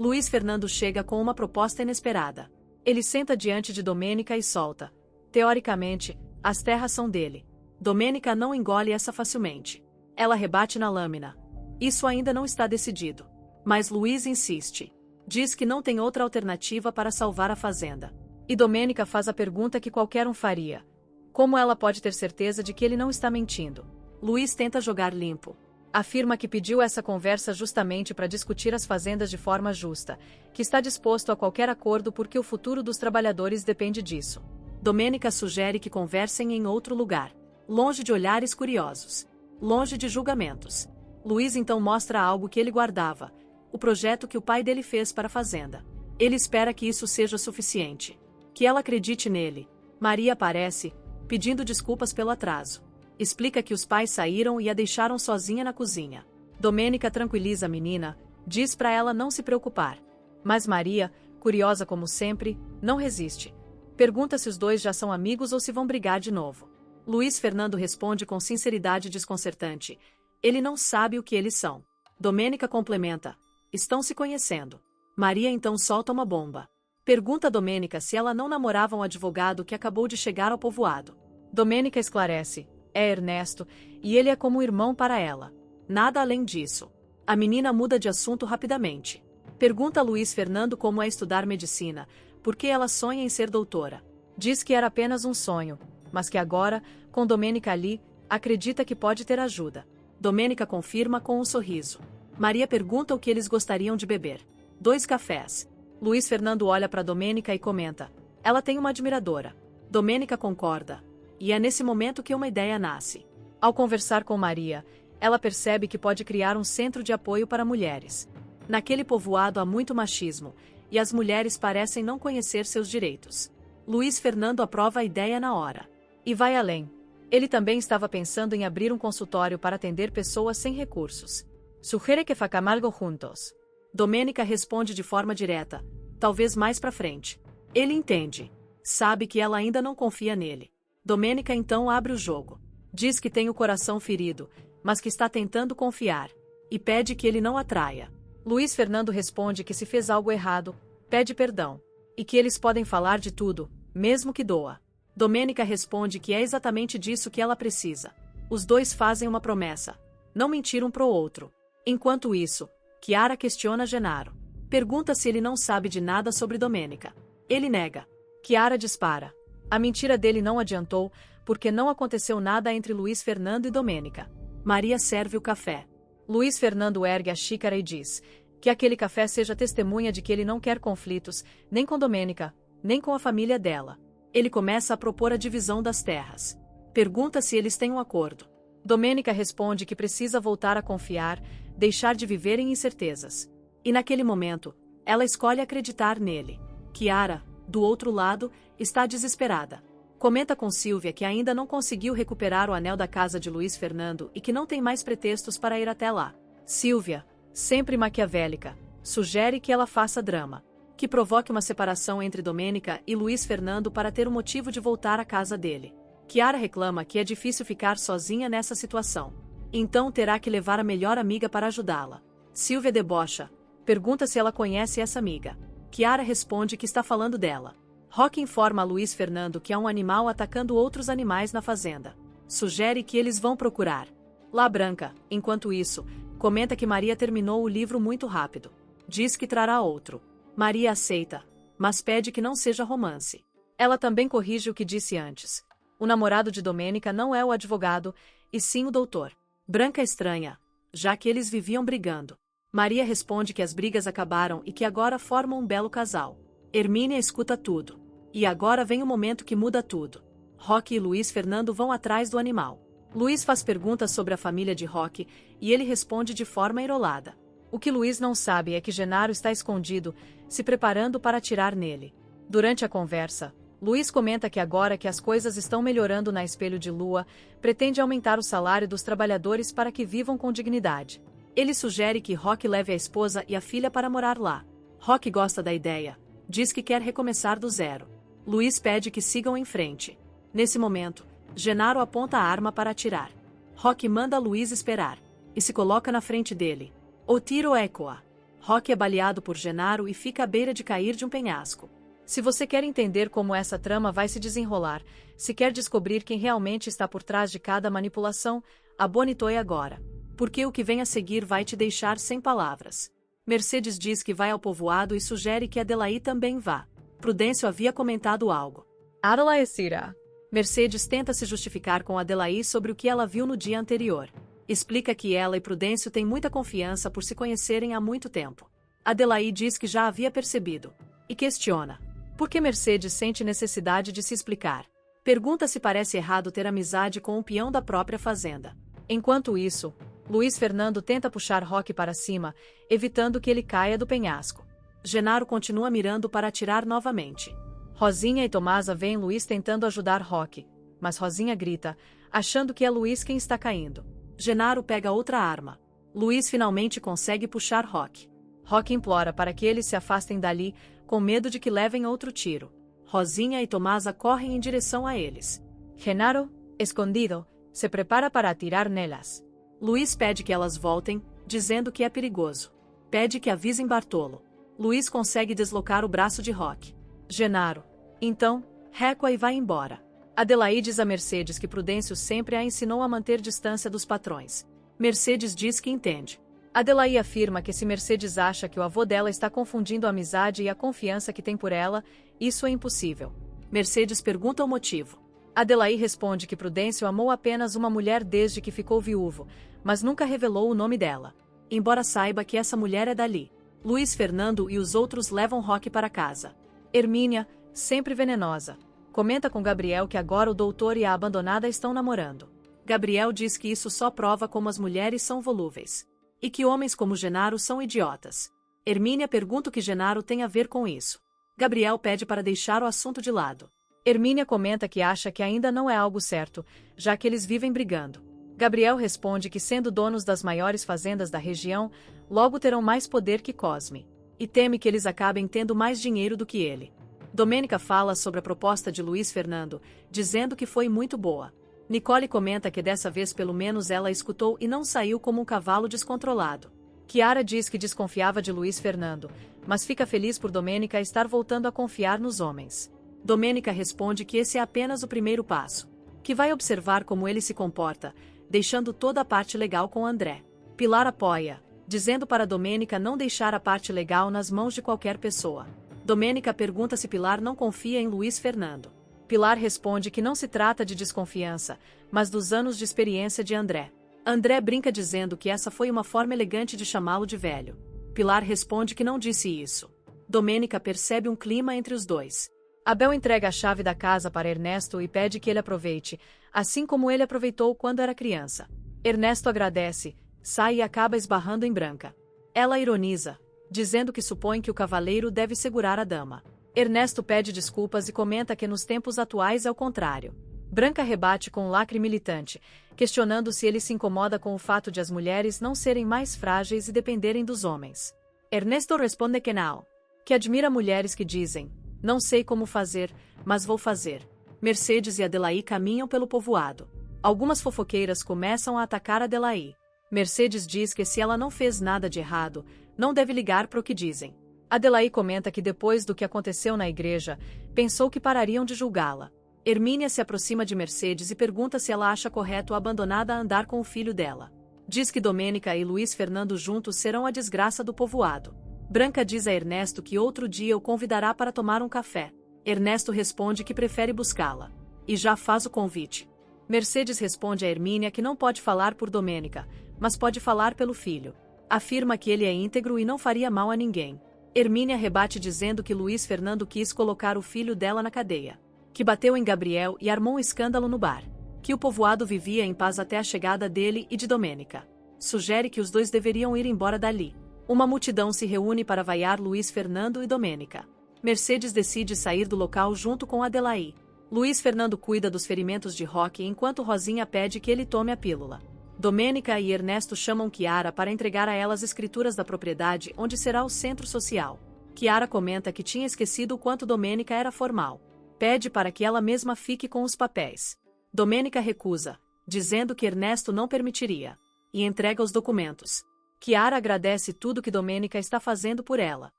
Luiz Fernando chega com uma proposta inesperada. Ele senta diante de Domênica e solta. Teoricamente, as terras são dele. Domênica não engole essa facilmente. Ela rebate na lâmina. Isso ainda não está decidido. Mas Luiz insiste. Diz que não tem outra alternativa para salvar a fazenda. E Domênica faz a pergunta que qualquer um faria. Como ela pode ter certeza de que ele não está mentindo? Luiz tenta jogar limpo. Afirma que pediu essa conversa justamente para discutir as fazendas de forma justa, que está disposto a qualquer acordo porque o futuro dos trabalhadores depende disso. Domênica sugere que conversem em outro lugar, longe de olhares curiosos, longe de julgamentos. Luiz então mostra algo que ele guardava, o projeto que o pai dele fez para a fazenda. Ele espera que isso seja suficiente, que ela acredite nele. Maria aparece, pedindo desculpas pelo atraso. Explica que os pais saíram e a deixaram sozinha na cozinha. Domênica tranquiliza a menina, diz para ela não se preocupar. Mas Maria, curiosa como sempre, não resiste. Pergunta se os dois já são amigos ou se vão brigar de novo. Luiz Fernando responde com sinceridade desconcertante. Ele não sabe o que eles são. Domênica complementa. Estão se conhecendo. Maria então solta uma bomba. Pergunta a Domênica se ela não namorava um advogado que acabou de chegar ao povoado. Domênica esclarece. É Ernesto, e ele é como um irmão para ela. Nada além disso. A menina muda de assunto rapidamente. Pergunta a Luiz Fernando como é estudar medicina, porque ela sonha em ser doutora. Diz que era apenas um sonho, mas que agora, com Domênica ali, acredita que pode ter ajuda. Domênica confirma com um sorriso. Maria pergunta o que eles gostariam de beber. 2 cafés. Luiz Fernando olha para Domênica e comenta. Ela tem uma admiradora. Domênica concorda. E é nesse momento que uma ideia nasce. Ao conversar com Maria, ela percebe que pode criar um centro de apoio para mulheres. Naquele povoado há muito machismo, e as mulheres parecem não conhecer seus direitos. Luiz Fernando aprova a ideia na hora. E vai além. Ele também estava pensando em abrir um consultório para atender pessoas sem recursos. Sugere que facamos algo juntos. Domênica responde de forma direta, talvez mais para frente. Ele entende. Sabe que ela ainda não confia nele. Domênica então abre o jogo. Diz que tem o coração ferido, mas que está tentando confiar. E pede que ele não a traia. Luiz Fernando responde que se fez algo errado, pede perdão. E que eles podem falar de tudo, mesmo que doa. Domênica responde que é exatamente disso que ela precisa. Os dois fazem uma promessa. Não mentir um pro outro. Enquanto isso, Chiara questiona Genaro. Pergunta se ele não sabe de nada sobre Domênica. Ele nega. Chiara dispara. A mentira dele não adiantou, porque não aconteceu nada entre Luiz Fernando e Domênica. Maria serve o café. Luiz Fernando ergue a xícara e diz que aquele café seja testemunha de que ele não quer conflitos, nem com Domênica, nem com a família dela. Ele começa a propor a divisão das terras. Pergunta se eles têm um acordo. Domênica responde que precisa voltar a confiar, deixar de viver em incertezas. E naquele momento, ela escolhe acreditar nele. Chiara, do outro lado, está desesperada. Comenta com Sílvia que ainda não conseguiu recuperar o anel da casa de Luiz Fernando e que não tem mais pretextos para ir até lá. Sílvia, sempre maquiavélica, sugere que ela faça drama, que provoque uma separação entre Domênica e Luiz Fernando para ter um motivo de voltar à casa dele. Chiara reclama que é difícil ficar sozinha nessa situação. Então terá que levar a melhor amiga para ajudá-la. Sílvia debocha. Pergunta se ela conhece essa amiga. Chiara responde que está falando dela. Roque informa a Luiz Fernando que há um animal atacando outros animais na fazenda. Sugere que eles vão procurar. La Branca, enquanto isso, comenta que Maria terminou o livro muito rápido. Diz que trará outro. Maria aceita, mas pede que não seja romance. Ela também corrige o que disse antes. O namorado de Domênica não é o advogado, e sim o doutor. Branca estranha, já que eles viviam brigando. Maria responde que as brigas acabaram e que agora formam um belo casal. Hermínia escuta tudo. E agora vem o momento que muda tudo. Roque e Luiz Fernando vão atrás do animal. Luiz faz perguntas sobre a família de Roque, e ele responde de forma enrolada. O que Luiz não sabe é que Genaro está escondido, se preparando para atirar nele. Durante a conversa, Luiz comenta que agora que as coisas estão melhorando na Espelho de Lua, pretende aumentar o salário dos trabalhadores para que vivam com dignidade. Ele sugere que Roque leve a esposa e a filha para morar lá. Roque gosta da ideia. Diz que quer recomeçar do zero. Luiz pede que sigam em frente. Nesse momento, Genaro aponta a arma para atirar. Roque manda Luiz esperar. E se coloca na frente dele. O tiro ecoa. Rocky é baleado por Gennaro e fica à beira de cair de um penhasco. Se você quer entender como essa trama vai se desenrolar, se quer descobrir quem realmente está por trás de cada manipulação, abone-toe agora. Porque o que vem a seguir vai te deixar sem palavras. Mercedes diz que vai ao povoado e sugere que Adelaide também vá. Prudêncio havia comentado algo. Adelaide irá. Mercedes tenta se justificar com Adelaide sobre o que ela viu no dia anterior. Explica que ela e Prudêncio têm muita confiança por se conhecerem há muito tempo. Adelaide diz que já havia percebido. E questiona. Por que Mercedes sente necessidade de se explicar? Pergunta se parece errado ter amizade com um peão da própria fazenda. Enquanto isso, Luiz Fernando tenta puxar Rocky para cima, evitando que ele caia do penhasco. Gennaro continua mirando para atirar novamente. Rosinha e Tomasa veem Luiz tentando ajudar Rocky, mas Rosinha grita, achando que é Luiz quem está caindo. Gennaro pega outra arma. Luiz finalmente consegue puxar Rocky. Rocky implora para que eles se afastem dali, com medo de que levem outro tiro. Rosinha e Tomasa correm em direção a eles. Gennaro, escondido, se prepara para atirar nelas. Luiz pede que elas voltem, dizendo que é perigoso. Pede que avisem Bartolo. Luiz consegue deslocar o braço de Rocky. Gennaro. Então, recua e vai embora. Adelaide diz a Mercedes que Prudêncio sempre a ensinou a manter distância dos patrões. Mercedes diz que entende. Adelaide afirma que se Mercedes acha que o avô dela está confundindo a amizade e a confiança que tem por ela, isso é impossível. Mercedes pergunta o motivo. Adelaide responde que Prudêncio amou apenas uma mulher desde que ficou viúvo, mas nunca revelou o nome dela. Embora saiba que essa mulher é dali. Luiz Fernando e os outros levam Rocky para casa. Hermínia, sempre venenosa, comenta com Gabriel que agora o doutor e a abandonada estão namorando. Gabriel diz que isso só prova como as mulheres são volúveis. E que homens como Gennaro são idiotas. Hermínia pergunta o que Gennaro tem a ver com isso. Gabriel pede para deixar o assunto de lado. Hermínia comenta que acha que ainda não é algo certo, já que eles vivem brigando. Gabriel responde que sendo donos das maiores fazendas da região, logo terão mais poder que Cosme. E teme que eles acabem tendo mais dinheiro do que ele. Domênica fala sobre a proposta de Luiz Fernando, dizendo que foi muito boa. Nicole comenta que dessa vez pelo menos ela escutou e não saiu como um cavalo descontrolado. Chiara diz que desconfiava de Luiz Fernando, mas fica feliz por Domênica estar voltando a confiar nos homens. Domênica responde que esse é apenas o primeiro passo, que vai observar como ele se comporta, deixando toda a parte legal com André. Pilar apoia, dizendo para Domênica não deixar a parte legal nas mãos de qualquer pessoa. Domênica pergunta se Pilar não confia em Luiz Fernando. Pilar responde que não se trata de desconfiança, mas dos anos de experiência de André. André brinca dizendo que essa foi uma forma elegante de chamá-lo de velho. Pilar responde que não disse isso. Domênica percebe um clima entre os dois. Abel entrega a chave da casa para Ernesto e pede que ele aproveite, assim como ele aproveitou quando era criança. Ernesto agradece, sai e acaba esbarrando em Branca. Ela ironiza, dizendo que supõe que o cavaleiro deve segurar a dama. Ernesto pede desculpas e comenta que nos tempos atuais é o contrário. Branca rebate com um lacre militante, questionando se ele se incomoda com o fato de as mulheres não serem mais frágeis e dependerem dos homens. Ernesto responde que não, que admira mulheres que dizem, não sei como fazer, mas vou fazer. Mercedes e Adelaide caminham pelo povoado. Algumas fofoqueiras começam a atacar Adelaide. Mercedes diz que se ela não fez nada de errado, não deve ligar para o que dizem. Adelaide comenta que depois do que aconteceu na igreja, pensou que parariam de julgá-la. Hermínia se aproxima de Mercedes e pergunta se ela acha correto a abandonada andar com o filho dela. Diz que Domênica e Luiz Fernando juntos serão a desgraça do povoado. Branca diz a Ernesto que outro dia o convidará para tomar um café. Ernesto responde que prefere buscá-la. E já faz o convite. Mercedes responde a Hermínia que não pode falar por Domênica, mas pode falar pelo filho. Afirma que ele é íntegro e não faria mal a ninguém. Hermínia rebate dizendo que Luiz Fernando quis colocar o filho dela na cadeia. Que bateu em Gabriel e armou um escândalo no bar. Que o povoado vivia em paz até a chegada dele e de Domênica. Sugere que os dois deveriam ir embora dali. Uma multidão se reúne para vaiar Luiz Fernando e Domênica. Mercedes decide sair do local junto com Adelaide. Luiz Fernando cuida dos ferimentos de Rocky enquanto Rosinha pede que ele tome a pílula. Domênica e Ernesto chamam Chiara para entregar a ela as escrituras da propriedade onde será o centro social. Chiara comenta que tinha esquecido o quanto Domênica era formal. Pede para que ela mesma fique com os papéis. Domênica recusa, dizendo que Ernesto não permitiria. E entrega os documentos. Chiara agradece tudo que Domênica está fazendo por ela.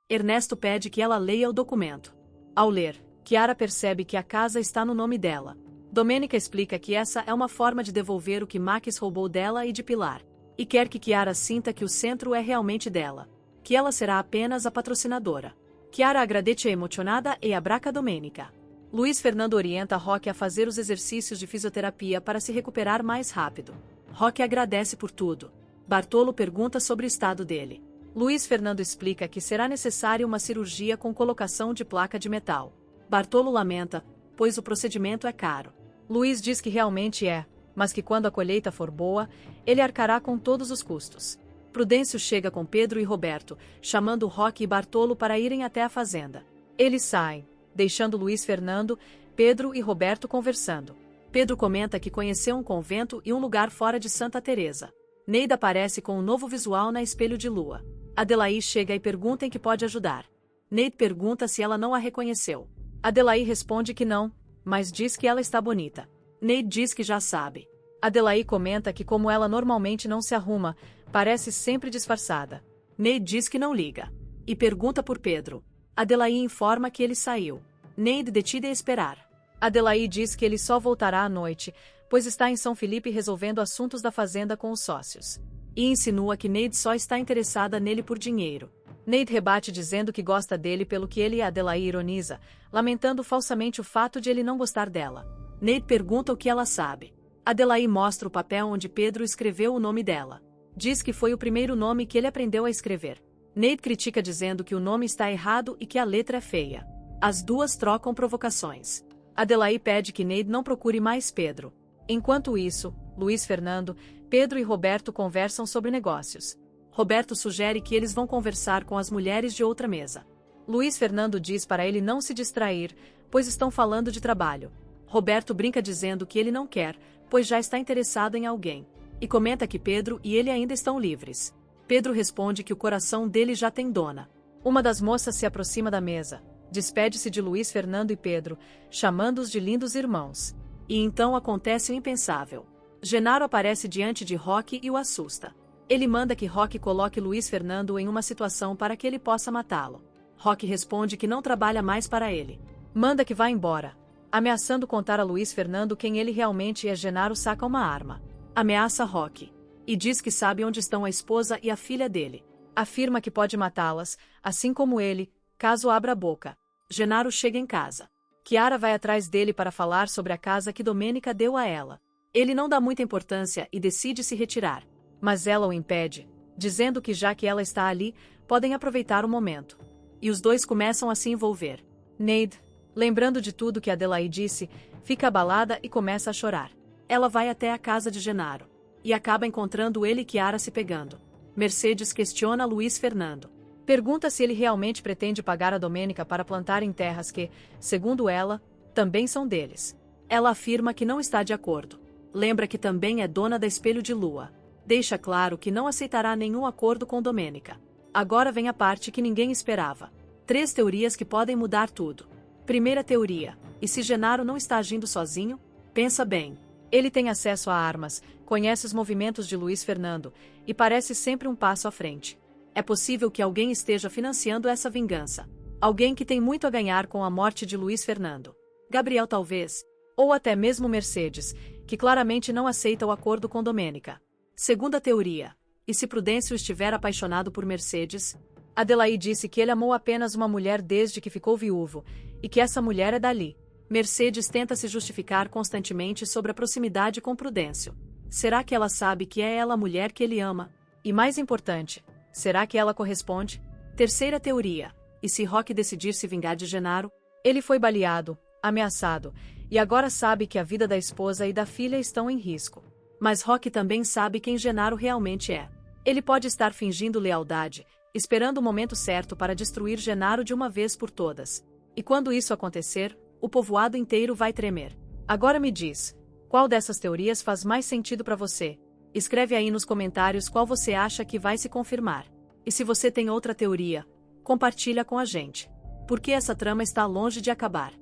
Ernesto pede que ela leia o documento. Ao ler, Chiara percebe que a casa está no nome dela. Domênica explica que essa é uma forma de devolver o que Max roubou dela e de Pilar. E quer que Chiara sinta que o centro é realmente dela. Que ela será apenas a patrocinadora. Chiara agradece emocionada e abraça Domênica. Luiz Fernando orienta Roque a fazer os exercícios de fisioterapia para se recuperar mais rápido. Roque agradece por tudo. Bartolo pergunta sobre o estado dele. Luiz Fernando explica que será necessária uma cirurgia com colocação de placa de metal. Bartolo lamenta, pois o procedimento é caro. Luiz diz que realmente é, mas que quando a colheita for boa, ele arcará com todos os custos. Prudêncio chega com Pedro e Roberto, chamando Roque e Bartolo para irem até a fazenda. Eles saem, deixando Luiz Fernando, Pedro e Roberto conversando. Pedro comenta que conheceu um convento e um lugar fora de Santa Teresa. Neida aparece com um novo visual na Espelho de Lua. Adelaí chega e pergunta em que pode ajudar. Neide pergunta se ela não a reconheceu. Adelaí responde que não, mas diz que ela está bonita. Neide diz que já sabe. Adelaí comenta que como ela normalmente não se arruma, parece sempre disfarçada. Neide diz que não liga. E pergunta por Pedro. Adelaí informa que ele saiu. Neide decide esperar. Adelaí diz que ele só voltará à noite, pois está em São Felipe resolvendo assuntos da fazenda com os sócios. E insinua que Neide só está interessada nele por dinheiro. Neide rebate dizendo que gosta dele pelo que ele e Adelaí ironiza, lamentando falsamente o fato de ele não gostar dela. Neide pergunta o que ela sabe. Adelaí mostra o papel onde Pedro escreveu o nome dela. Diz que foi o primeiro nome que ele aprendeu a escrever. Neide critica dizendo que o nome está errado e que a letra é feia. As duas trocam provocações. Adelaí pede que Neide não procure mais Pedro. Enquanto isso, Luiz Fernando, Pedro e Roberto conversam sobre negócios. Roberto sugere que eles vão conversar com as mulheres de outra mesa. Luiz Fernando diz para ele não se distrair, pois estão falando de trabalho. Roberto brinca dizendo que ele não quer, pois já está interessado em alguém. E comenta que Pedro e ele ainda estão livres. Pedro responde que o coração dele já tem dona. Uma das moças se aproxima da mesa, despede-se de Luiz Fernando e Pedro, chamando-os de lindos irmãos. E então acontece o impensável. Genaro aparece diante de Roque e o assusta. Ele manda que Roque coloque Luiz Fernando em uma situação para que ele possa matá-lo. Roque responde que não trabalha mais para ele. Manda que vá embora. Ameaçando contar a Luiz Fernando quem ele realmente é, Genaro saca uma arma. Ameaça Roque. E diz que sabe onde estão a esposa e a filha dele. Afirma que pode matá-las, assim como ele, caso abra a boca. Genaro chega em casa. Chiara vai atrás dele para falar sobre a casa que Domênica deu a ela. Ele não dá muita importância e decide se retirar. Mas ela o impede, dizendo que já que ela está ali, podem aproveitar o momento. E os dois começam a se envolver. Neide, lembrando de tudo que Adelaí disse, fica abalada e começa a chorar. Ela vai até a casa de Genaro. E acaba encontrando ele e Chiara se pegando. Mercedes questiona Luiz Fernando. Pergunta se ele realmente pretende pagar a Domênica para plantar em terras que, segundo ela, também são deles. Ela afirma que não está de acordo. Lembra que também é dona da Espelho de Lua. Deixa claro que não aceitará nenhum acordo com Domênica. Agora vem a parte que ninguém esperava. 3 teorias que podem mudar tudo. Primeira teoria. E se Genaro não está agindo sozinho? Pensa bem. Ele tem acesso a armas, conhece os movimentos de Luiz Fernando, e parece sempre um passo à frente. É possível que alguém esteja financiando essa vingança. Alguém que tem muito a ganhar com a morte de Luiz Fernando. Gabriel talvez. Ou até mesmo Mercedes, que claramente não aceita o acordo com Domênica. Segunda teoria. E se Prudêncio estiver apaixonado por Mercedes? Adelaí disse que ele amou apenas uma mulher desde que ficou viúvo, e que essa mulher é dali. Mercedes tenta se justificar constantemente sobre a proximidade com Prudêncio. Será que ela sabe que é ela a mulher que ele ama? E mais importante, será que ela corresponde? Terceira teoria. E se Roque decidir se vingar de Genaro? Ele foi baleado, ameaçado, e agora sabe que a vida da esposa e da filha estão em risco. Mas Roque também sabe quem Genaro realmente é. Ele pode estar fingindo lealdade, esperando o momento certo para destruir Genaro de uma vez por todas. E quando isso acontecer, o povoado inteiro vai tremer. Agora me diz, qual dessas teorias faz mais sentido para você? Escreve aí nos comentários qual você acha que vai se confirmar. E se você tem outra teoria, compartilha com a gente. Porque essa trama está longe de acabar.